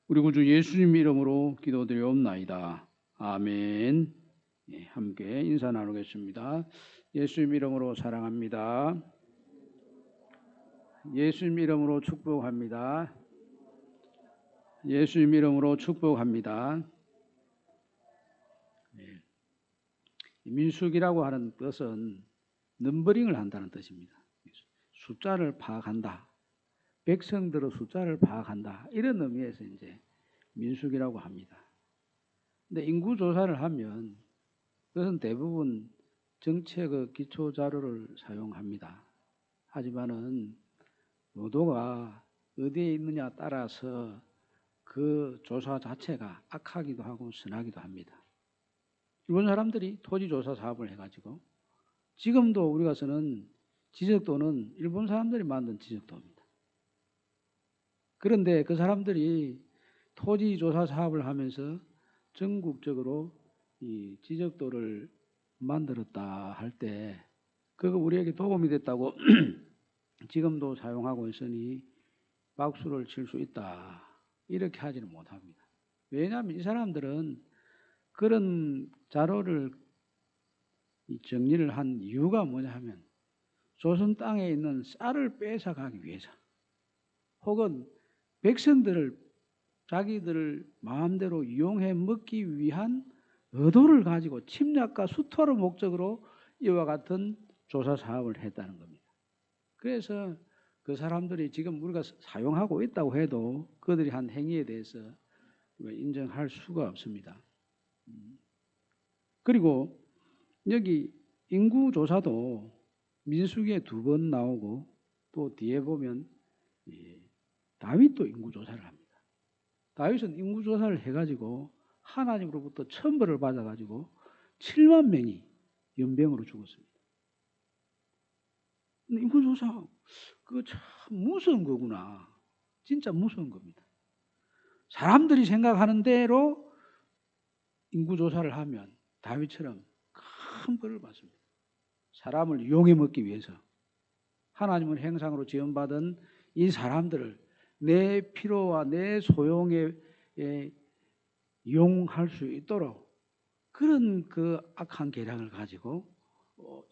우리 구주 예수님 이름으로 기도드리옵나이다. 아멘. 예, 함께 인사 나누겠습니다. 예수님 이름으로 사랑합니다. 예수님 이름으로 축복합니다. 예수님 이름으로 축복합니다. 예. 민숙이라고 하는 뜻은 넘버링을 한다는 뜻입니다. 숫자를 파악한다. 백성들의 숫자를 파악한다. 이런 의미에서 이제 민숙이라고 합니다. 근데 인구 조사를 하면 그것은 대부분 정책의 기초 자료를 사용합니다. 하지만은 노도가 어디에 있느냐 따라서 그 조사 자체가 악하기도 하고 선하기도 합니다. 일본 사람들이 토지 조사 사업을 해가지고 지금도 우리가 쓰는 지적도는 일본 사람들이 만든 지적도입니다. 그런데 그 사람들이 토지 조사 사업을 하면서 전국적으로 이 지적도를 만들었다 할 때 그거 우리에게 도움이 됐다고 지금도 사용하고 있으니 박수를 칠 수 있다 이렇게 하지는 못합니다. 왜냐하면 이 사람들은 그런 자료를 정리를 한 이유가 뭐냐 하면 조선 땅에 있는 쌀을 뺏어가기 위해서 혹은 백성들을 자기들을 마음대로 이용해 먹기 위한 의도를 가지고 침략과 수토를 목적으로 이와 같은 조사 사업을 했다는 겁니다. 그래서 그 사람들이 지금 우리가 사용하고 있다고 해도 그들이 한 행위에 대해서 인정할 수가 없습니다. 그리고 여기 인구조사도 민수기에 2번 나오고 또 뒤에 보면 다윗도 인구조사를 합니다. 다윗은 인구조사를 해가지고 하나님으로부터 천벌을 받아가지고 7만 명이 연병으로 죽었습니다. 인구조사 그거 참 무서운 거구나. 진짜 무서운 겁니다. 사람들이 생각하는 대로 인구조사를 하면 다윗처럼 큰 벌을 받습니다. 사람을 이용해 먹기 위해서 하나님은 형상으로 지음받은 이 사람들을 내 필요와 내 소용에 이용할 수 있도록 그런 그 악한 계략을 가지고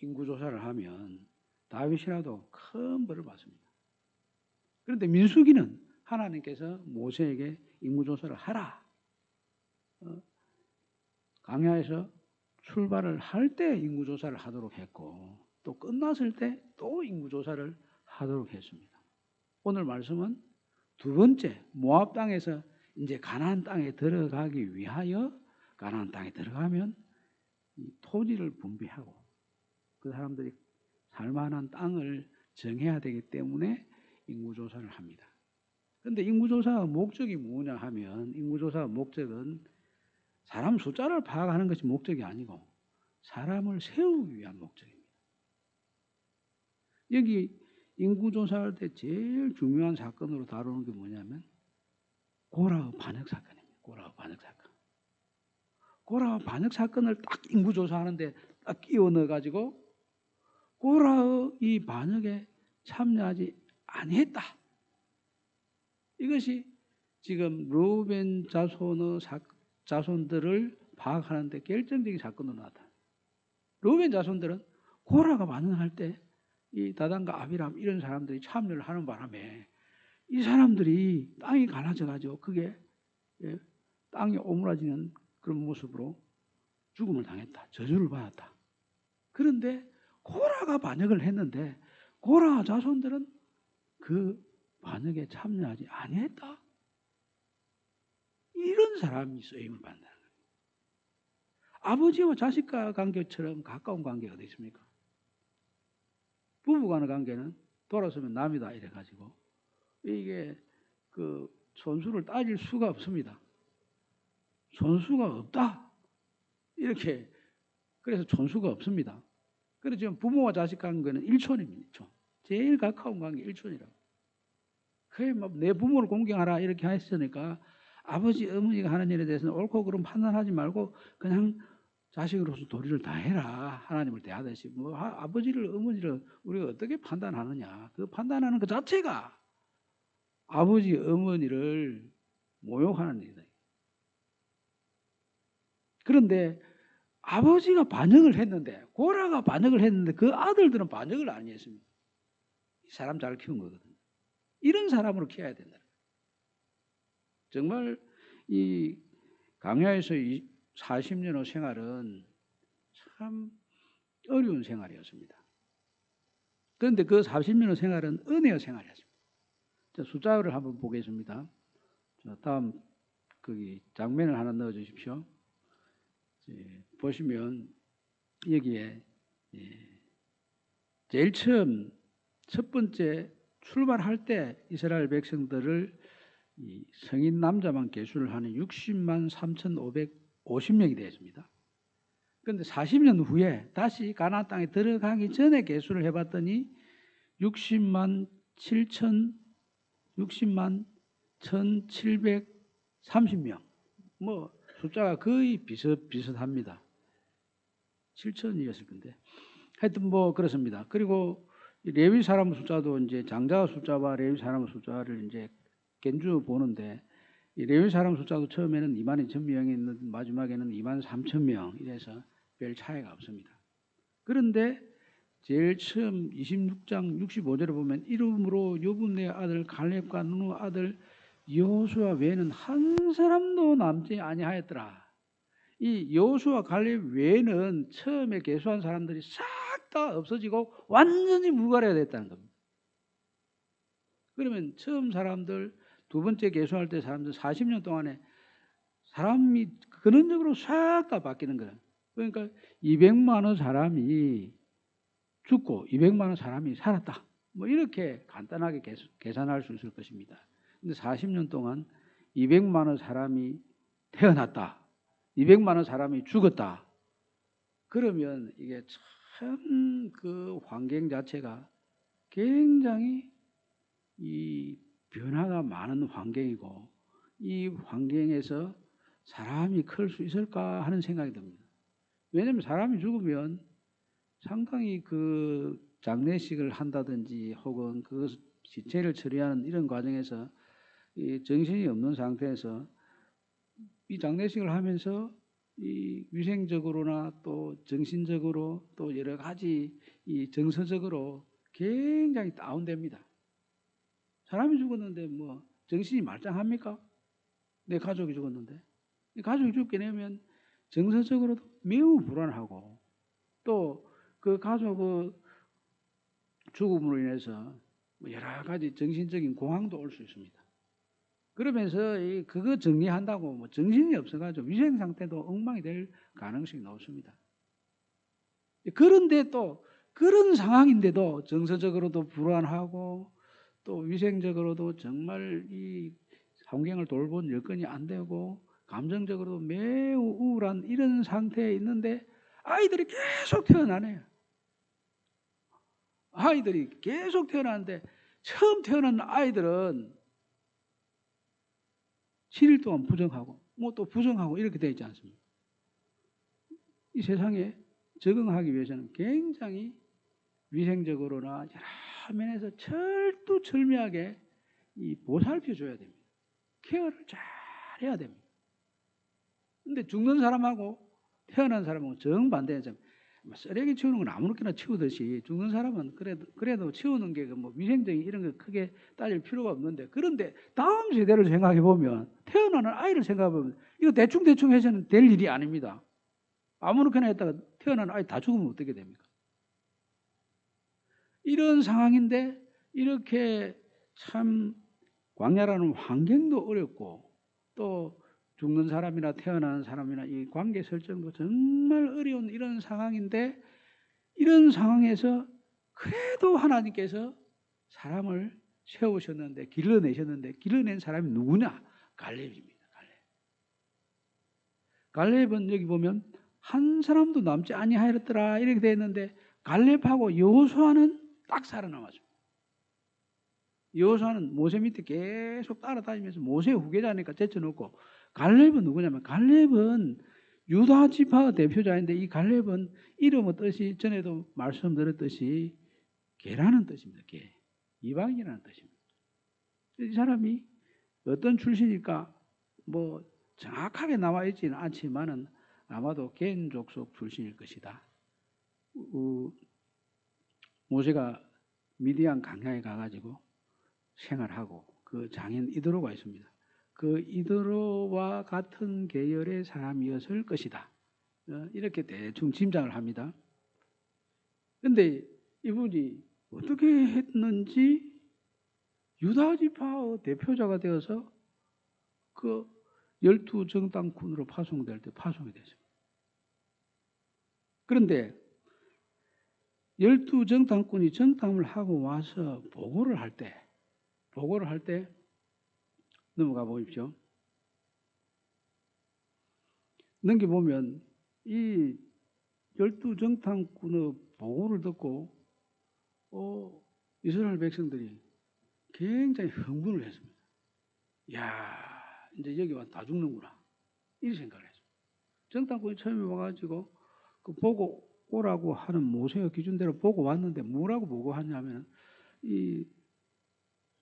인구조사를 하면 다윗이라도 큰 벌을 받습니다. 그런데 민수기는 하나님께서 모세에게 인구조사를 하라. 광야에서 출발을 할 때 인구조사를 하도록 했고 또 끝났을 때 또 인구조사를 하도록 했습니다. 오늘 말씀은 2번째 모압 땅에서 이제 가나안 땅에 들어가기 위하여 가나안 땅에 들어가면 이 토지를 분배하고 그 사람들이 살만한 땅을 정해야 되기 때문에 인구조사를 합니다. 그런데 인구조사의 목적이 뭐냐 하면 인구조사의 목적은 사람 숫자를 파악하는 것이 목적이 아니고 사람을 세우기 위한 목적입니다. 여기 인구조사할 때 제일 중요한 사건으로 다루는 게 뭐냐면 고라의 반역 사건입니다. 고라의 반역 사건. 고라의 반역 사건을 딱 인구조사하는데 딱 끼워 넣어가지고 고라의 이 반역에 참여하지 아니했다. 이것이 지금 르우벤 자손의 자손들을 파악하는 데 결정적인 사건으로 나타납니다. 르우벤 자손들은 고라가 반응할 때 이 다단과 아비람 이런 사람들이 참여를 하는 바람에 이 사람들이 땅이 갈라져가지고 그게 땅이 오므라지는 그런 모습으로 죽음을 당했다. 저주를 받았다. 그런데 고라가 반역을 했는데 고라 자손들은 그 반역에 참여하지 아니했다. 이런 사람이 쓰임을 받는다는 거예요. 아버지와 자식과 관계처럼 가까운 관계가 어디 있습니까? 부부간의 관계는 돌아서면 남이다 이래가지고 이게 그 손수를 따질 수가 없습니다. 손수가 없다. 이렇게 그래서 손수가 없습니다. 그래서 지금 부모와 자식 관계는 일촌입니다. 일촌. 제일 가까운 관계 일촌이라고. 그게 뭐 내 부모를 공경하라 이렇게 했으니까 아버지 어머니가 하는 일에 대해서는 옳고 그름 판단하지 말고 그냥 자식으로서 도리를 다해라. 하나님을 대하듯이 뭐 아버지를 어머니를 우리가 어떻게 판단하느냐. 그 판단하는 것 자체가 아버지 어머니를 모욕하는 일이다. 그런데 아버지가 반역을 했는데, 고라가 반역을 했는데 그 아들들은 반역을 안 했습니다. 사람 잘 키운 거거든요. 이런 사람으로 키워야 된다. 정말 이 강야에서 40년의 생활은 참 어려운 생활이었습니다. 그런데 그 40년의 생활은 은혜의 생활이었습니다. 자, 숫자를 한번 보겠습니다. 자, 다음 거기 장면을 하나 넣어 주십시오. 보시면 여기에 제일 처음 첫 번째 출발할 때 이스라엘 백성들을 이 성인 남자만 계수를 하는 60만 3,550명이 되었습니다. 그런데 40년 후에 다시 가나안 땅에 들어가기 전에 계수를 해봤더니 60만 1,730명. 뭐 숫자가 거의 비슷합니다. 7천이었을 건데. 하여튼 뭐 그렇습니다. 그리고 레위 사람 숫자도 이제 장자 숫자와 레위 사람 숫자를 이제 견주 보는데, 이 레위 사람 숫자도 처음에는 22,000명이 있는데 마지막에는 23,000명 이래서 별 차이가 없습니다. 그런데 제일 처음 26장 65절에 보면 이름으로 요분의 아들 갈렙과 누누 아들 여호수아 외에는 한 사람도 남지 아니하였더라. 이 여호수아 갈렙 외에는 처음에 계수한 사람들이 싹 다 없어지고 완전히 무가래가 됐다는 겁니다. 그러면 처음 사람들, 두 번째 계수할 때 사람들 40년 동안에 사람이 근원적으로 싹 다 바뀌는 거예요. 그러니까 200만의 사람이 죽고 200만의 사람이 살았다. 뭐 이렇게 간단하게 계산할 수 있을 것입니다. 근데 40년 동안 200만의 사람이 태어났다. 200만의 사람이 죽었다. 그러면 이게 참 그 환경 자체가 굉장히 이 변화가 많은 환경이고, 이 환경에서 사람이 클 수 있을까 하는 생각이 듭니다. 왜냐하면 사람이 죽으면 상당히 그 장례식을 한다든지 혹은 그 시체를 처리하는 이런 과정에서 이 정신이 없는 상태에서 이 장례식을 하면서 이 위생적으로나 또 정신적으로 또 여러 가지 이 정서적으로 굉장히 다운됩니다. 사람이 죽었는데 뭐 정신이 말짱합니까? 내 가족이 죽었는데. 가족이 죽게 되면 정서적으로도 매우 불안하고, 또 그 가족의 죽음으로 인해서 여러 가지 정신적인 공황도 올 수 있습니다. 그러면서 그거 정리한다고 뭐 정신이 없어가지고 위생 상태도 엉망이 될 가능성이 높습니다. 그런데 또 그런 상황인데도 정서적으로도 불안하고 또 위생적으로도 정말 이 환경을 돌본 여건이 안 되고 감정적으로도 매우 우울한 이런 상태에 있는데 아이들이 계속 태어나네요. 아이들이 계속 태어나는데 처음 태어난 아이들은 7일 동안 부정하고 뭐 또 부정하고 이렇게 되어 있지 않습니까? 이 세상에 적응하기 위해서는 굉장히 위생적으로나 여러 면에서 철두철미하게 이 보살펴줘야 됩니다. 케어를 잘 해야 됩니다. 근데 죽는 사람하고 태어난 사람하고 정반대죠. 쓰레기 치우는 건 아무렇게나 치우듯이 죽는 사람은 그래도 치우는 게 뭐 위생적인 이런 거 크게 따질 필요가 없는데, 그런데 다음 세대를 생각해 보면, 태어나는 아이를 생각해 보면 이거 대충 해서는 될 일이 아닙니다. 아무렇게나 했다가 태어난 아이 다 죽으면 어떻게 됩니까? 이런 상황인데 이렇게 참 광야라는 환경도 어렵고 또 죽는 사람이나 태어나는 사람이나 이 관계 설정도 정말 어려운 이런 상황인데, 이런 상황에서 그래도 하나님께서 사람을 세우셨는데, 길러낸 사람이 누구냐? 갈렙입니다. 갈렙은 여기 보면 한 사람도 남지 아니하였더라 이렇게 되어 있는데, 갈렙하고 여호수아는 딱 살아남았습니다. 여호수아는 모세 밑에 계속 따라다니면서 모세 후계자니까 제쳐놓고, 갈렙은 누구냐면, 갈렙은 유다 지파 대표자인데, 이 갈렙은 이름의 뜻이 전에도 말씀드렸듯이 개라는 뜻입니다. 개, 이방이라는 뜻입니다. 이 사람이 어떤 출신일까? 뭐 정확하게 나와 있지는 않지만은 아마도 겐 족속 출신일 것이다. 모세가 미디안 강야에 가가지고 생활하고 그 장인 이드로가 있습니다. 그 이드로와 같은 계열의 사람이었을 것이다. 이렇게 대충 짐작을 합니다. 그런데 이분이 어떻게 했는지 유다 지파의 대표자가 되어서 그 12정탐꾼으로 파송될 때 파송이 됐습니다. 그런데 12정탐꾼이 정탐을 하고 와서 보고를 할 때 넘어가 보십시오. 넘겨보면 이 12정탐꾼의 보고를 듣고 이스라엘 백성들이 굉장히 흥분을 했습니다. 야, 이제 여기 와서 다 죽는구나. 이런 생각을 했습니다. 정탐꾼이 처음에 와가지고 그 보고 오라고 하는 모세의 기준대로 보고 왔는데 뭐라고 보고하냐면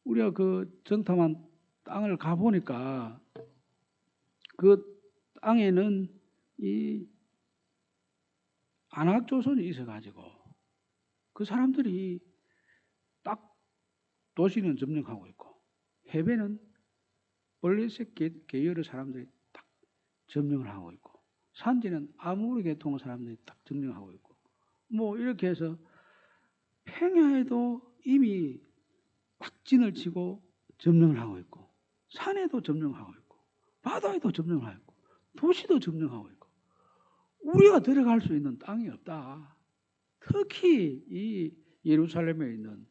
우리가 그 정탐한 땅을 가보니까 그 땅에는 이 안악 조선이 있어가지고 그 사람들이 딱 도시는 점령하고 있고 해변은 블레셋 계열의 사람들이 딱 점령을 하고 있고 산지는 아모리 계통의 사람들이 딱 점령하고 있고 뭐 이렇게 해서 평야에도 이미 확진을 치고 점령을 하고 있고 산에도 점령하고 있고 바다에도 점령하고 있고 도시도 점령하고 있고 우리가 들어갈 수 있는 땅이 없다. 특히 이 예루살렘에 있는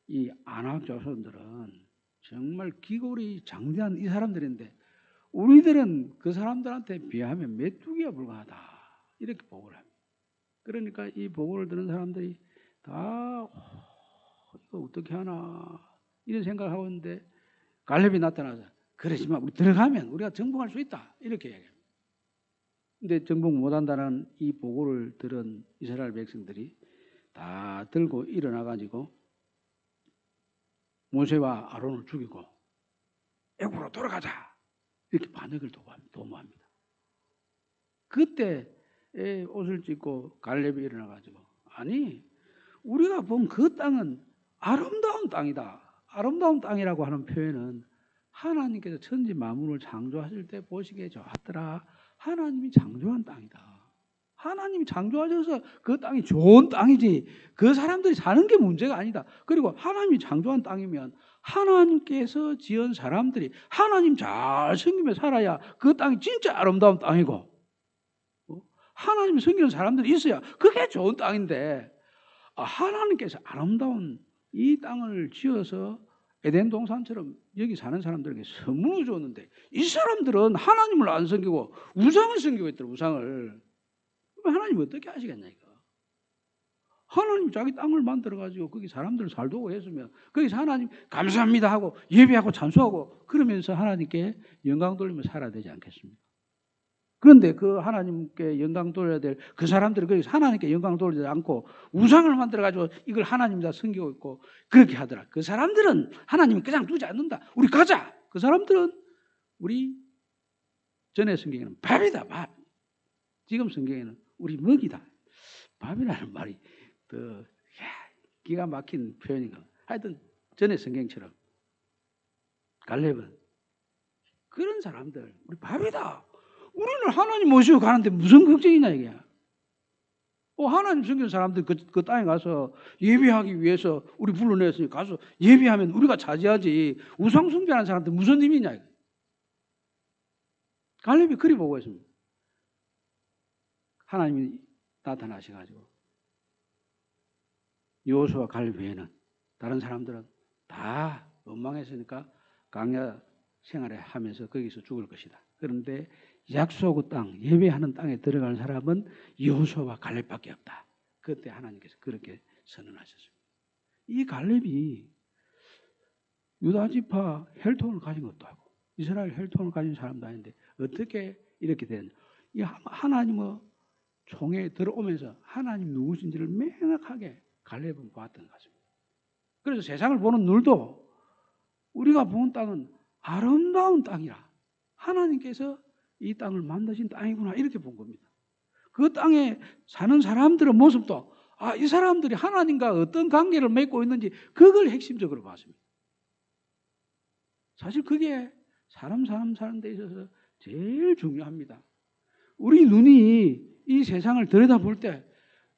이 안악 자손들은 정말 기골이 장대한 이 사람들인데 우리들은 그 사람들한테 비하면 메뚜기에 불과하다. 이렇게 보고를 합니다. 그러니까 이 보고를 들은 사람들이 다 이거 어떻게 하나 이런 생각을 하고 있는데 갈렙이 나타나서 그러지만 우리 들어가면 우리가 정복할 수 있다. 이렇게 얘기합니다. 근데 정복 못한다는 이 보고를 들은 이스라엘 백성들이 다 들고 일어나가지고 모세와 아론을 죽이고 애굽으로 돌아가자. 이렇게 반역을 도모합니다. 그때 옷을 찢고 갈렙이 일어나가지고 아니 우리가 본 그 땅은 아름다운 땅이다. 아름다운 땅이라고 하는 표현은 하나님께서 천지 만물을 창조하실 때 보시기에 좋았더라. 하나님이 창조한 땅이다. 하나님이 창조하셔서 그 땅이 좋은 땅이지 그 사람들이 사는 게 문제가 아니다. 그리고 하나님이 창조한 땅이면 하나님께서 지은 사람들이 하나님 잘 섬기며 살아야 그 땅이 진짜 아름다운 땅이고 하나님 섬기는 사람들이 있어야 그게 좋은 땅인데 하나님께서 아름다운 이 땅을 지어서 에덴 동산처럼 여기 사는 사람들에게 선물을 줬는데 이 사람들은 하나님을 안 섬기고 우상을 섬기고 있더라. 우상을. 하나님 어떻게 하시겠냐 이거. 하나님 자기 땅을 만들어가지고 거기 사람들을 살도록 했으면 거기서 하나님 감사합니다 하고 예배하고 찬송하고 그러면서 하나님께 영광 돌리며 살아야 되지 않겠습니까? 그런데 그 하나님께 영광 돌려야 될 그 사람들이 거기서 하나님께 영광 돌리지 않고 우상을 만들어가지고 이걸 하나님이다 섬기고 있고 그렇게 하더라. 그 사람들은 하나님을 그냥 두지 않는다. 우리 가자. 그 사람들은 우리 전에 성경에는 밥이다. 밥. 지금 성경에는 우리 먹이다. 밥이라는 말이 더 기가 막힌 표현인가. 하여튼 전에 성경처럼 갈렙은 그런 사람들 우리 밥이다. 우리는 하나님 모시고 가는데 무슨 걱정이냐 이게. 하나님 섬기는 사람들 그 땅에 가서 예배하기 위해서 우리 불러냈으니 가서 예배하면 우리가 차지하지. 우상 숭배하는 사람들 무슨 의미냐 이게. 갈렙이 그리 보고 있습니다. 하나님이 나타나셔가지고 여호수아 갈렙 외에는 다른 사람들은 다 원망했으니까 광야 생활을 하면서 거기서 죽을 것이다. 그런데 약속의 땅, 예배하는 땅에 들어갈 사람은 여호수아와 갈렙밖에 없다. 그때 하나님께서 그렇게 선언하셨습니다. 이 갈렙이 유다 지파 혈통을 가진 것도 아니고 이스라엘 혈통을 가진 사람도 아닌데 어떻게 이렇게 되느냐. 이 하나님의 총에 들어오면서 하나님 누구신지를 명확하게 갈렙은 보았던 것 같습니다. 그래서 세상을 보는 눈도 우리가 본 땅은 아름다운 땅이라 하나님께서 이 땅을 만드신 땅이구나 이렇게 본 겁니다. 그 땅에 사는 사람들의 모습도 이 사람들이 하나님과 어떤 관계를 맺고 있는지 그걸 핵심적으로 봤습니다. 사실 그게 사람 사는 데 있어서 제일 중요합니다. 우리 눈이 이 세상을 들여다볼 때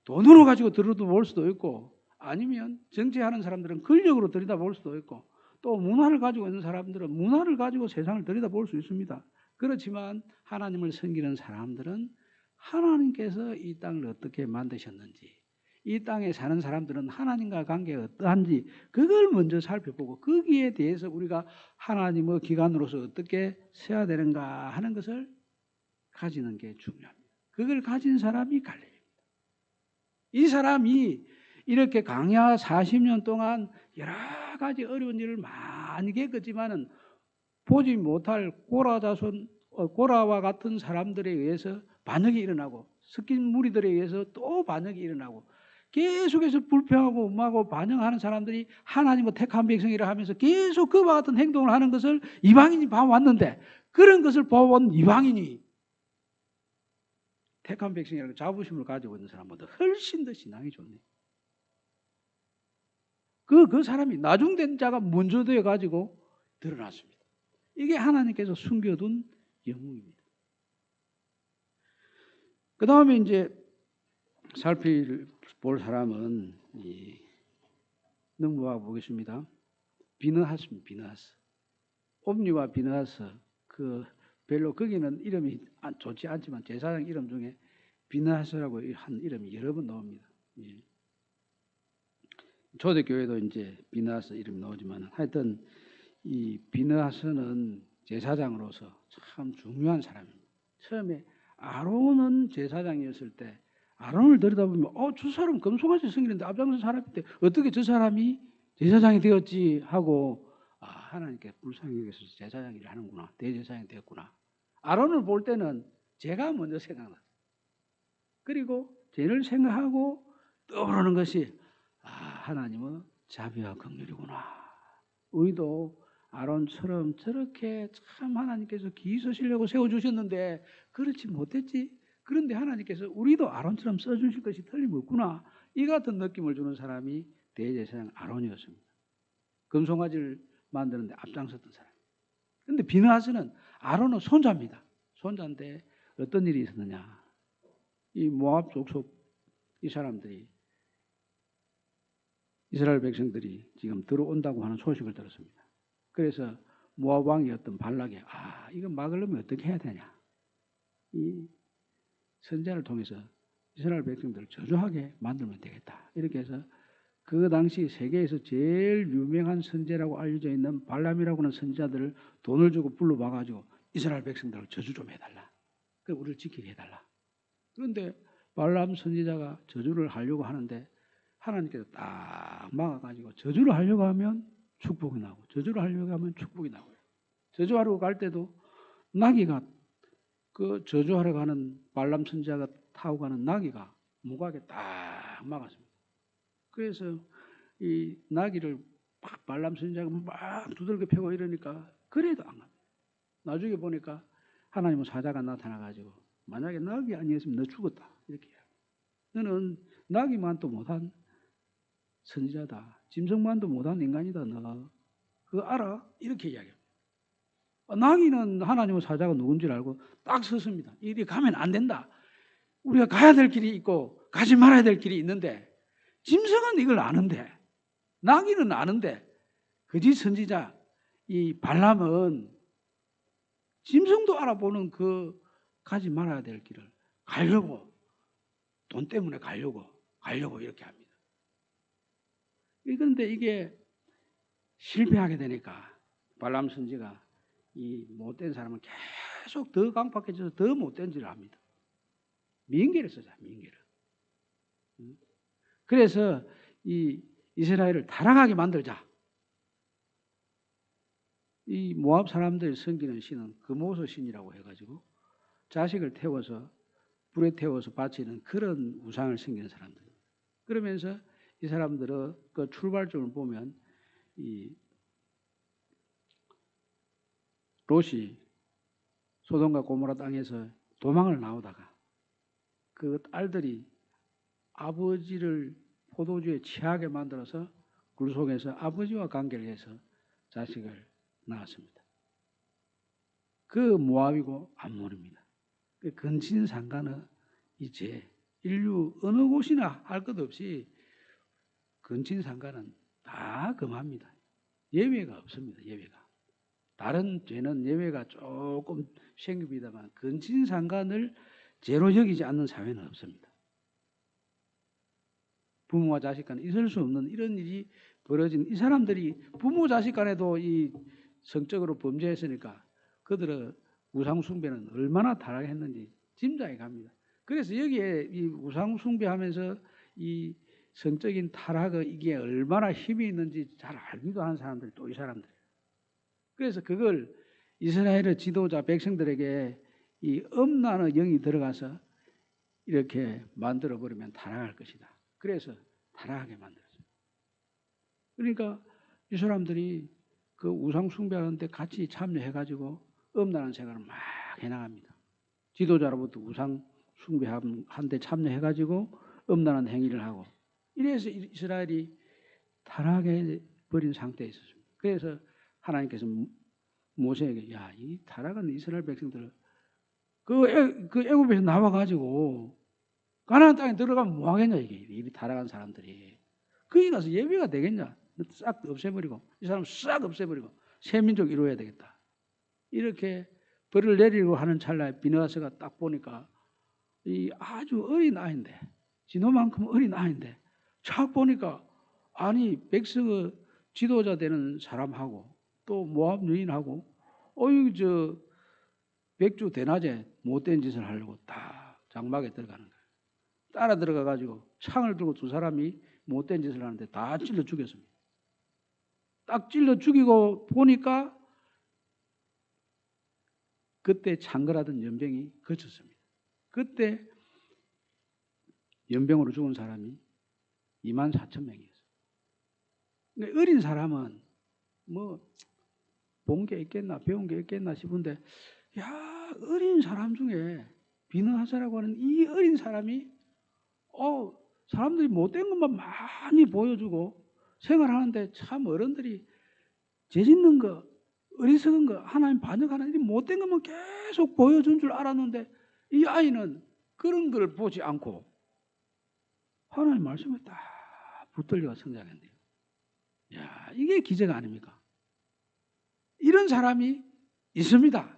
돈으로 가지고 들여다볼 수도 있고 아니면 정치하는 사람들은 권력으로 들여다볼 수도 있고 또 문화를 가지고 있는 사람들은 문화를 가지고 세상을 들여다볼 수 있습니다. 그렇지만 하나님을 섬기는 사람들은 하나님께서 이 땅을 어떻게 만드셨는지 이 땅에 사는 사람들은 하나님과 관계가 어떠한지 그걸 먼저 살펴보고 거기에 대해서 우리가 하나님의 기관으로서 어떻게 서야 되는가 하는 것을 가지는 게 중요합니다. 그걸 가진 사람이 갈렙입니다. 이 사람이 이렇게 광야 40년 동안 여러 가지 어려운 일을 많이 겪었지만은 보지 못할 고라와 같은 사람들에 의해서 반역이 일어나고 섞인 무리들에 의해서 또 반역이 일어나고 계속해서 불평하고 음하고 반역하는 사람들이 하나님의 택한 백성이라 하면서 계속 그와 같은 행동을 하는 것을 이방인이 봐왔는데 그런 것을 봐온 이방인이 택한 백성이라는 자부심을 가지고 있는 사람보다 훨씬 더 신앙이 좋네. 그 사람이 나중된 자가 먼저 되어 가지고 드러났습니다. 이게 하나님께서 숨겨둔 영웅입니다. 그 다음에 이제 살펴볼 사람은 넘어가 보겠습니다. 비느하스입니다. 비느하스. 옴니와 비느하스. 별로 거기는 이름이 좋지 않지만 제사장 이름 중에 비느하스라고 한 이름이 여러 번 나옵니다. 예. 초대교회도 이제 비느하스 이름이 나오지만 하여튼 이 비느하스는 제사장으로서 참 중요한 사람입니다. 처음에 아론은 제사장이었을 때 아론을 들여다보면 저 사람 금송아지 성기는데 앞장선 사람인데 어떻게 저 사람이 제사장이 되었지 하고 하나님께 불쌍히 여겨서 제사장 일을 하는구나. 대제사장이 되었구나. 아론을 볼 때는 제가 먼저 생각났어요. 그리고 죄를 생각하고 떠오르는 것이 하나님은 자비와 긍휼이구나. 우리도 아론처럼 저렇게 참 하나님께서 기 쓰시려고 세워주셨는데 그렇지 못했지. 그런데 하나님께서 우리도 아론처럼 써주실 것이 틀림없구나. 이 같은 느낌을 주는 사람이 대제사장 아론이었습니다. 금송아지를 만드는데 앞장섰던 사람. 그런데 비느하스는 아론은 손자입니다. 손자인데 어떤 일이 있었느냐. 이 모압 족속 이 사람들이 이스라엘 백성들이 지금 들어온다고 하는 소식을 들었습니다. 그래서 모압 왕이었던 발락이 이거 막으려면 어떻게 해야 되냐. 이 선지자를 통해서 이스라엘 백성들을 저주하게 만들면 되겠다. 이렇게 해서 그 당시 세계에서 제일 유명한 선지자라고 알려져 있는 발람이라고 하는 선지자들을 돈을 주고 불러와가지고 이스라엘 백성들을 저주 좀 해달라. 그 우리를 지키게 해달라. 그런데 발람 선지자가 저주를 하려고 하는데 하나님께서 딱 막아가지고 저주를 하려고 하면 축복이 나고 저주를 하려고 하면 축복이 나고요. 저주하러 갈 때도 나귀가 그 저주하러 가는 발람 선지자가 타고 가는 나귀가 무각에 딱 막았습니다. 그래서 이 나귀를 막 발람 선지자가 막 두들겨 패고 이러니까 그래도 안 갑니다. 나중에 보니까 하나님은 사자가 나타나가지고 만약에 나귀 아니었으면 너 죽었다 이렇게 해요. 너는 나귀만도 못한 선지자다. 짐승만도 못한 인간이다. 너 그거 알아? 이렇게 이야기합니다. 나귀는 하나님의 사자가 누군지를 알고 딱 섰습니다. 이리 가면 안 된다. 우리가 가야 될 길이 있고 가지 말아야 될 길이 있는데 짐승은 이걸 아는데 나귀는 아는데 거짓 선지자 이 발람은 짐승도 알아보는 그 가지 말아야 될 길을 가려고 돈 때문에 가려고 이렇게 합니다. 그런데 이게 실패하게 되니까 발람 선지가 이 못된 사람은 계속 더 강팍해져서 더 못된 짓을 합니다. 민계를 쓰자, 민계를. 그래서 이 이스라엘을 타락하게 만들자. 이 모압 사람들이 섬기는 신은 금오소 신이라고 해가지고 자식을 태워서 불에 태워서 바치는 그런 우상을 섬기는 사람들. 그러면서 이 사람들의 그 출발점을 보면 이 롯이 소돔과 고모라 땅에서 도망을 나오다가 그 딸들이 아버지를 포도주에 취하게 만들어서 굴속에서 아버지와 관계를 해서 자식을 낳았습니다. 그 모압이고 암몬입니다. 그 근친상간은 이제 인류 어느 곳이나 할 것 없이 근친상간은 다 금합니다. 예외가 없습니다. 예외가. 다른 죄는 예외가 조금 생깁니다만 근친상간을 죄로 여기지 않는 사회는 없습니다. 부모와 자식 간에 있을 수 없는 이런 일이 벌어진 이 사람들이 부모 자식 간에도 이 성적으로 범죄했으니까 그들의 우상 숭배는 얼마나 타락했는지 짐작이 갑니다. 그래서 여기에 이 우상 숭배하면서 이 성적인 타락의 이게 얼마나 힘이 있는지 잘 알기도 하는 사람들이 또 이 사람들. 그래서 그걸 이스라엘의 지도자 백성들에게 이 엄란의 영이 들어가서 이렇게 만들어 버리면 타락할 것이다. 그래서 타락하게 만들었어요. 그러니까 이 사람들이 그 우상 숭배하는데 같이 참여해가지고 엄란한 생활을 막 해나갑니다. 지도자로부터 우상 숭배하는데 참여해가지고 엄란한 행위를 하고 이래서 이스라엘이 타락해 버린 상태에 있었습니다. 그래서 하나님께서 모세에게 야, 이 타락한 이스라엘 백성들 그 애굽에서 나와가지고 가나안 땅에 들어가면 뭐 하겠냐 이게 이 타락한 사람들이 거기 가서 예배가 되겠냐? 싹 없애버리고 이 사람 싹 없애버리고 새 민족 이루어야 되겠다. 이렇게 벌을 내리려고 하는 찰나에 비느하스가 딱 보니까 이 아주 어린 아이인데 진호만큼 어린 아이인데 착 보니까 아니 백성의 지도자 되는 사람하고 또 모압 여인하고 어이 저 백주 대낮에 못된 짓을 하려고 딱 장막에 들어가는 거예요. 따라 들어가 가지고 창을 들고 두 사람이 못된 짓을 하는데 다 찔러 죽였습니다. 딱 찔러 죽이고 보니까 그때 창궐하던 연병이 그쳤습니다. 그때 연병으로 죽은 사람이 24,000명이었어요. 그러니까 어린 사람은 뭐 본 게 있겠나 배운 게 있겠나 싶은데 야 어린 사람 중에 비느하스라고 하는 이 어린 사람이 사람들이 못된 것만 많이 보여주고 생활하는데 참 어른들이 죄 짓는 거 어리석은 거 하나님 반역하는 이 못된 것만 계속 보여준 줄 알았는데 이 아이는 그런 걸 보지 않고 하나님 말씀에 딱 붙들려 성장했네요. 야 이게 기적 아닙니까? 이런 사람이 있습니다.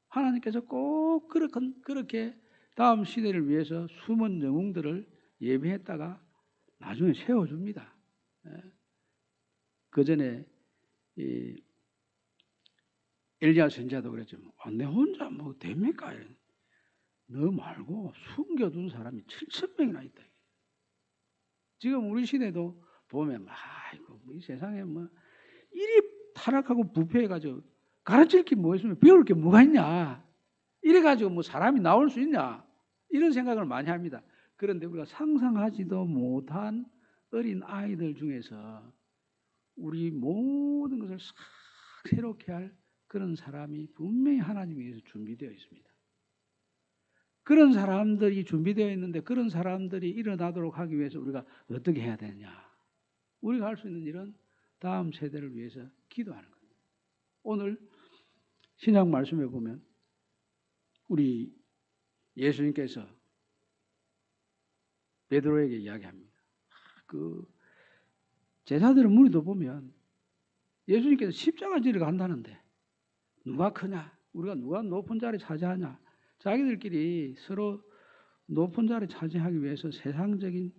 하나님께서 꼭 그렇게 다음 시대를 위해서 숨은 영웅들을 예비했다가 나중에 세워줍니다. 그 전에 엘리야 선지자도 그랬죠. 내 혼자 뭐 됩니까? 너 말고 숨겨둔 사람이 7,000명이나 있다. 지금 우리 시대도 보면 아이고 이 세상에 뭐 이리 타락하고 부패해가지고 가르칠 게 뭐 있으면 배울 게 뭐가 있냐? 이래가지고 뭐 사람이 나올 수 있냐? 이런 생각을 많이 합니다. 그런데 우리가 상상하지도 못한 어린 아이들 중에서 우리 모든 것을 싹 새롭게 할 그런 사람이 분명히 하나님 위해서 준비되어 있습니다. 그런 사람들이 준비되어 있는데 그런 사람들이 일어나도록 하기 위해서 우리가 어떻게 해야 되느냐? 우리가 할 수 있는 일은 다음 세대를 위해서 기도하는 겁니다. 오늘 신약 말씀에 보면 우리 예수님께서 베드로에게 이야기합니다. 그 제자들의 무리도 보면 예수님께서 십자가 지러 간다는데 누가 크냐? 우리가 누가 높은 자리 차지하냐? 자기들끼리 서로 높은 자리 차지하기 위해서 세상적인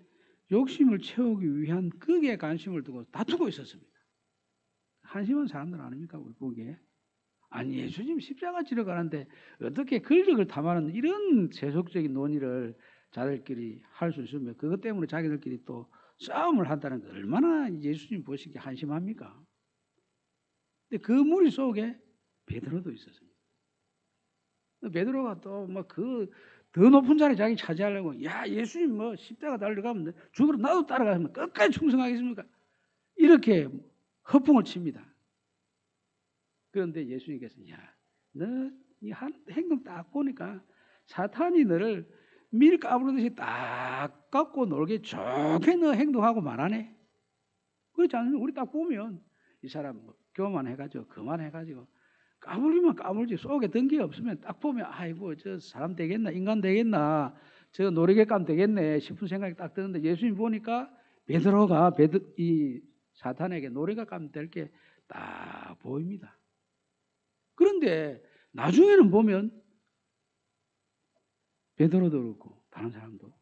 욕심을 채우기 위한 극에 관심을 두고 다투고 있었습니다. 한심한 사람들 아닙니까? 우리 보기에. 아니 예수님 십자가 지러 가는데 어떻게 근력을 탐하는 이런 세속적인 논의를 자들끼리 할 수 있으면 그것 때문에 자기들끼리 또 싸움을 한다는 게 얼마나 예수님 보시기에 한심합니까? 근데 그 무리 속에 베드로도 있었습니다. 베드로가 또 뭐 그 더 높은 자리 자기 차지하려고 야 예수님 뭐 십자가 달려가면 죽으러 나도 따라가면 끝까지 충성하겠습니까? 이렇게 허풍을 칩니다. 그런데 예수님께서 야 너 이 행동 딱 보니까 사탄이 너를 밀 까부르듯이 딱 깎고 놀게 좋게 너 행동하고 말하네. 그렇지 않으면 우리 딱 보면 이 사람 교만해가지고 그만해가지고 까불기만 까불지 속에 든 게 없으면 딱 보면 아이고 저 사람 되겠나 인간 되겠나 저 놀이객감 되겠네 싶은 생각이 딱 드는데 예수님 보니까 베드로가 이 사탄에게 놀이객감 될 게 딱 보입니다. 그런데 나중에는 보면 베드로도 그렇고 다른 사람도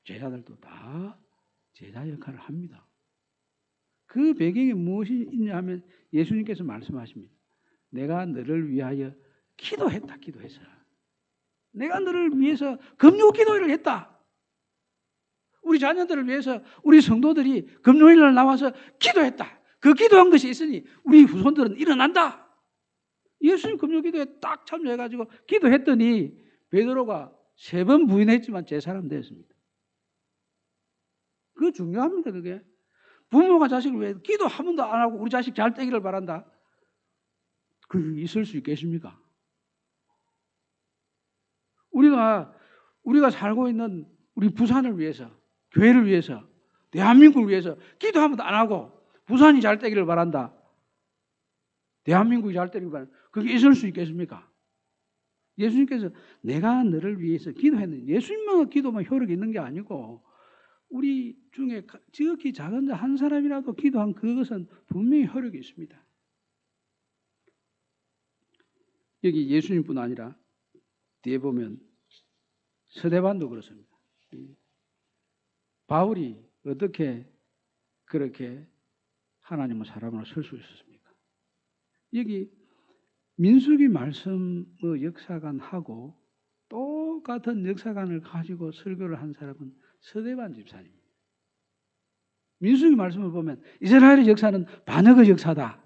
제자들도 다 제자 역할을 합니다. 그 배경에 무엇이 있냐 하면 예수님께서 말씀하십니다. 내가 너를 위하여 기도했다. 기도해서. 내가 너를 위해서 금요 기도를 했다. 우리 자녀들을 위해서 우리 성도들이 금요일 날 나와서 기도했다. 그 기도한 것이 있으니 우리 후손들은 일어난다. 예수님 금요 기도에 딱 참여해가지고 기도했더니 베드로가 3번 부인했지만 제 사람 되었습니다. 그거 중요합니다. 그게. 부모가 자식을 위해 기도 한 번도 안 하고 우리 자식 잘 되기를 바란다. 그게 있을 수 있겠습니까? 우리가 살고 있는 우리 부산을 위해서, 교회를 위해서, 대한민국을 위해서 기도 한 번도 안 하고 부산이 잘 되기를 바란다. 대한민국이 잘 되기를 바란다. 그게 있을 수 있겠습니까? 예수님께서 내가 너를 위해서 기도했는데 예수님만 기도만 효력이 있는 게 아니고 우리 중에 지극히 작은 자 한 사람이라도 기도한 그것은 분명히 효력이 있습니다. 여기 예수님뿐 아니라 뒤에 보면 스데반도 그렇습니다. 바울이 어떻게 그렇게 하나님의 사람으로 설 수 있었습니까? 여기 민수기 말씀의 역사관하고 똑같은 역사관을 가지고 설교를 한 사람은 스데반 집사님입니다. 민수기 말씀을 보면 이스라엘의 역사는 반역의 역사다.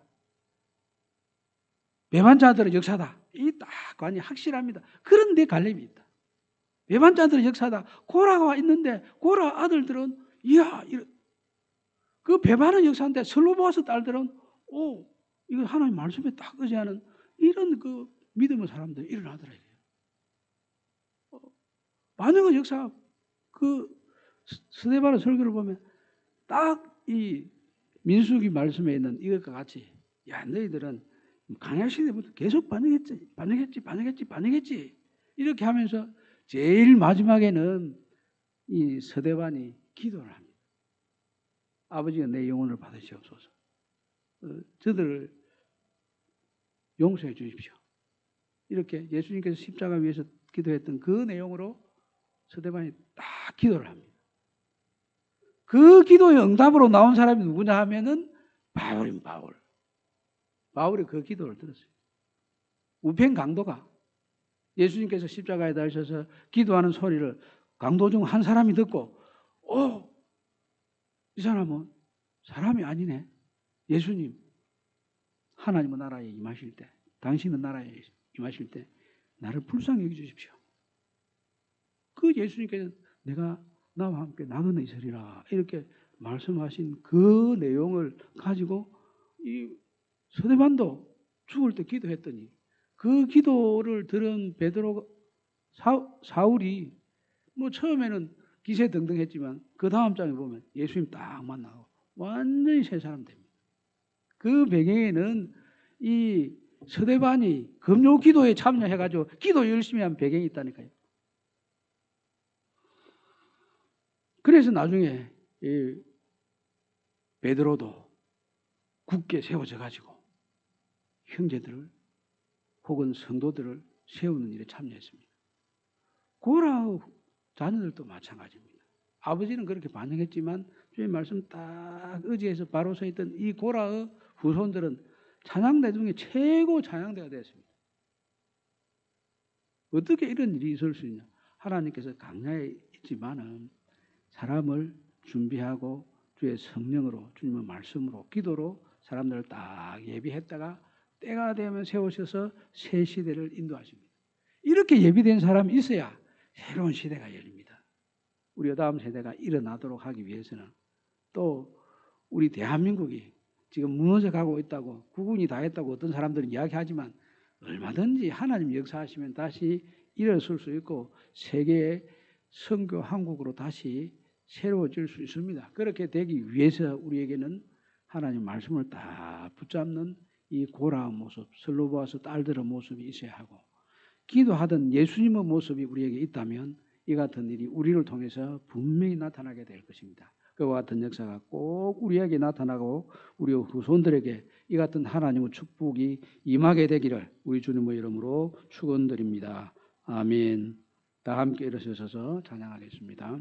배반자들의 역사다. 이 딱 관이 확실합니다. 그런데 갈렙이 있다. 배반자들의 역사다. 고라가 있는데 고라 아들들은 이야 그 배반의 역사인데 슬로보아스 딸들은 이거 하나님 말씀에 딱 의지하는 이런 그 믿음의 사람들 일어나더라. 반역의 역사 그 스데반의 설교를 보면 딱 이 민수기 말씀에 있는 이것과 같이 야 너희들은 강야 시대부터 계속 반역했지 이렇게 하면서 제일 마지막에는 이 스데반이 기도를 합니다. 아버지가 내 영혼을 받으시옵소서. 저들을 용서해 주십시오. 이렇게 예수님께서 십자가 위에서 기도했던 그 내용으로 스데반이 딱 기도를 합니다. 그 기도의 응답으로 나온 사람이 누구냐 하면은 바울인 바울. 바울이 그 기도를 들었어요. 우편 강도가 예수님께서 십자가에 달리셔서 기도하는 소리를 강도 중 한 사람이 듣고 이 사람은 사람이 아니네. 예수님 하나님의 나라에 임하실 때 당신의 나라에 임하실 때 나를 불쌍히 여겨주십시오. 그 예수님께서 내가 나와 함께 나그네 있으리라 이렇게 말씀하신 그 내용을 가지고 이 스데반도 죽을 때 기도했더니 그 기도를 들은 베드로 사울이 뭐 처음에는 기세등등했지만 그 다음 장에 보면 예수님 딱 만나고 완전히 새 사람 됩니다. 그 배경에는 이 스데반이 금요 기도에 참여해가지고 기도 열심히 한 배경이 있다니까요. 그래서 나중에 이 베드로도 굳게 세워져 가지고 형제들을 혹은 성도들을 세우는 일에 참여했습니다. 고라의 자녀들도 마찬가지입니다. 아버지는 그렇게 반응했지만 주님 말씀 딱 의지해서 바로 서 있던 이 고라의 후손들은 찬양대 중에 최고 찬양대가 되었습니다. 어떻게 이런 일이 있을 수 있냐? 하나님께서 강야에 있지만은 사람을 준비하고 주의 성령으로 주님의 말씀으로 기도로 사람들을 딱 예비했다가 때가 되면 세우셔서 새 시대를 인도하십니다. 이렇게 예비된 사람이 있어야 새로운 시대가 열립니다. 우리 다음 세대가 일어나도록 하기 위해서는 또 우리 대한민국이 지금 무너져 가고 있다고 구군이 다 했다고 어떤 사람들은 이야기하지만 얼마든지 하나님 역사하시면 다시 일어설 수 있고 세계의 선교 한국으로 다시 새로워질 수 있습니다. 그렇게 되기 위해서 우리에게는 하나님 말씀을 딱 붙잡는 이 고라한 모습, 슬로바스 딸들의 모습이 있어야 하고 기도하던 예수님의 모습이 우리에게 있다면 이 같은 일이 우리를 통해서 분명히 나타나게 될 것입니다. 그와 같은 역사가 꼭 우리에게 나타나고 우리 후손들에게 이 같은 하나님의 축복이 임하게 되기를 우리 주님의 이름으로 축원드립니다. 아멘. 다 함께 일어서셔서 찬양하겠습니다.